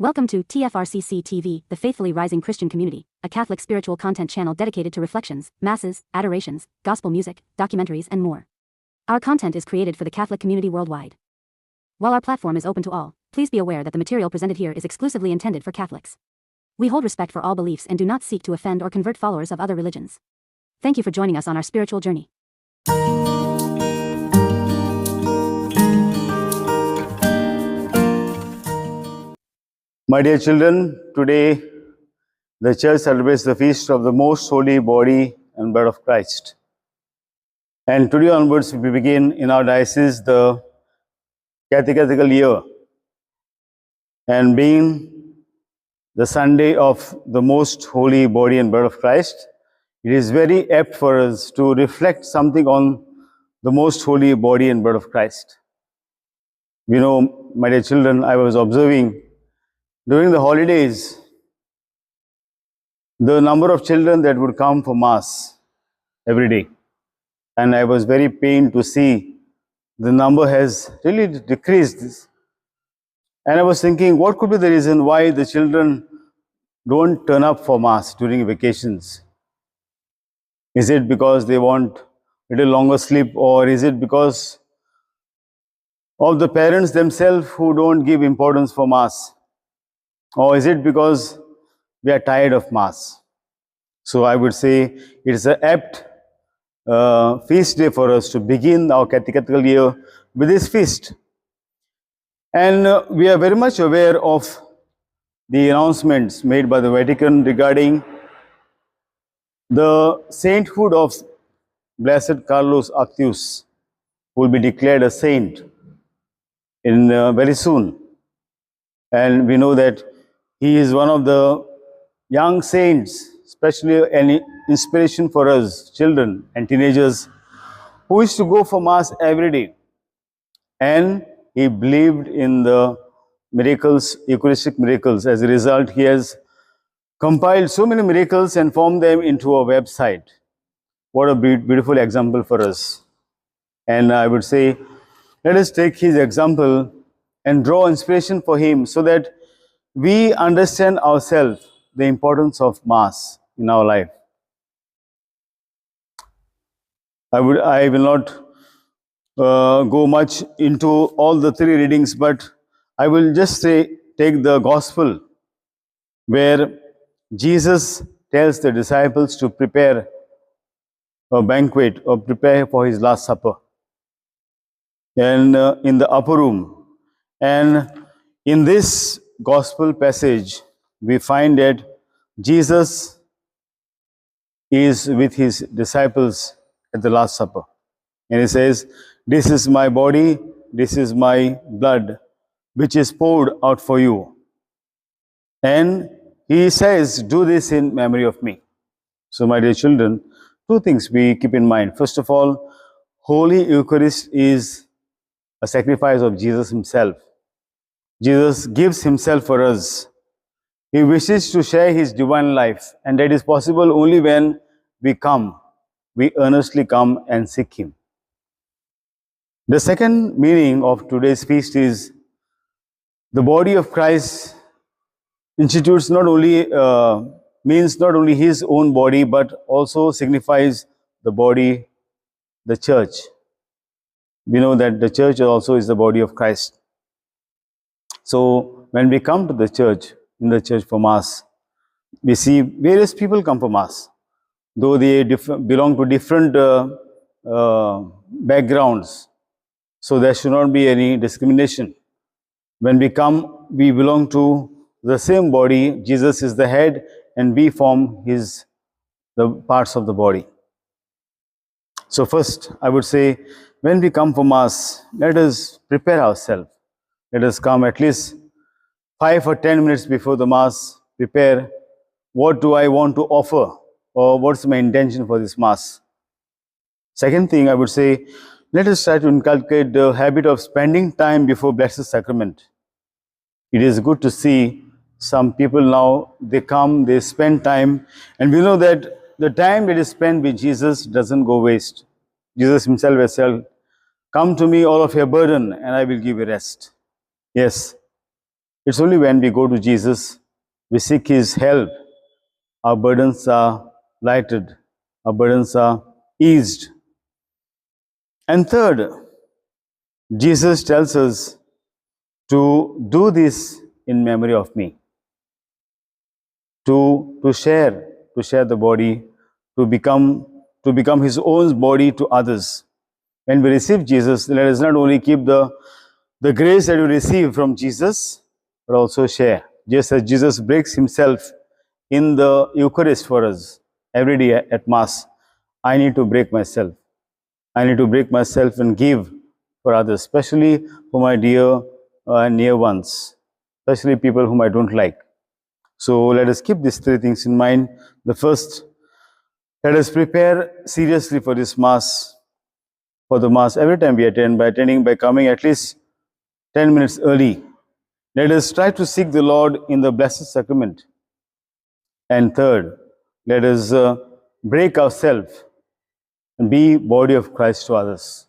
Welcome to TFRCC TV, the Faithfully Rising Christian Community, a Catholic spiritual content channel dedicated to reflections, masses, adorations, gospel music, documentaries, and more. Our content is created for the Catholic community worldwide. While our platform is open to all, please be aware that the material presented here is exclusively intended for Catholics. We hold respect for all beliefs and do not seek to offend or convert followers of other religions. Thank you for joining us on our spiritual journey. My dear children, today the Church celebrates the feast of the most holy body and blood of Christ. And today onwards, we begin in our diocese the catechetical year. And being the Sunday of the most holy body and blood of Christ, it is very apt for us to reflect something on the most holy body and blood of Christ. You know, my dear children, I was observing during the holidays, the number of children that would come for Mass every day. And I was very pained to see the number has really decreased. And I was thinking, what could be the reason why the children don't turn up for Mass during vacations? Is it because they want a little longer sleep, or is it because of the parents themselves who don't give importance for Mass? Or is it because we are tired of Mass? So I would say it is an apt feast day for us to begin our catechetical year with this feast. And we are very much aware of the announcements made by the Vatican regarding the sainthood of Blessed Carlos Acutis, who will be declared a saint in very soon. And we know that he is one of the young saints, especially an inspiration for us, children and teenagers, who used to go for Mass every day. And he believed in the miracles, Eucharistic miracles. As a result, he has compiled so many miracles and formed them into a website. What a beautiful example for us. And I would say, let us take his example and draw inspiration for him so that we understand ourselves the importance of Mass in our life. I will not go much into all the three readings, but I will just say, take the Gospel where Jesus tells the disciples to prepare a banquet or prepare for his Last Supper, and in the upper room. And in this Gospel passage, we find that Jesus is with his disciples at the Last Supper. And he says, "This is my body, this is my blood, which is poured out for you." And he says, "Do this in memory of me." So, my dear children, two things we keep in mind. First of all, Holy Eucharist is a sacrifice of Jesus himself. Jesus gives himself for us. He wishes to share his divine life, and that is possible only when we earnestly come and seek him. The second meaning of today's feast is the body of Christ institutes means not only his own body, but also signifies the body, the church. We know that the church also is the body of Christ. So when we come to the church, in the church for Mass, we see various people come for Mass, though they belong to different backgrounds. So there should not be any discrimination. When we come, we belong to the same body. Jesus is the head, and we form the parts of the body. So first, I would say, when we come for Mass, let us prepare ourselves. Let us come at least 5 or 10 minutes before the Mass, prepare what do I want to offer, or what's my intention for this Mass. Second thing, I would say, let us try to inculcate the habit of spending time before Blessed Sacrament. It is good to see some people now, they come, they spend time, and we know that the time that is spent with Jesus doesn't go waste. Jesus himself has said, "Come to me, all of your burden, and I will give you rest." Yes, It's only when we go to Jesus, we seek His help, our burdens are lightened, our burdens are eased. And third, Jesus tells us to do this in memory of me, to share the body, to become His own body to others. When we receive Jesus, let us not only keep the grace that we receive from Jesus, but also share. Just as Jesus breaks Himself in the Eucharist for us every day at Mass, I need to break myself. I need to break myself and give for others, especially for my dear and near ones, especially people whom I don't like. So let us keep these three things in mind. The first, let us prepare seriously for this Mass, for the Mass every time we attend, by coming at least 10 minutes early. Let us try to seek the Lord in the Blessed Sacrament. And third, let us break ourselves and be body of Christ to others.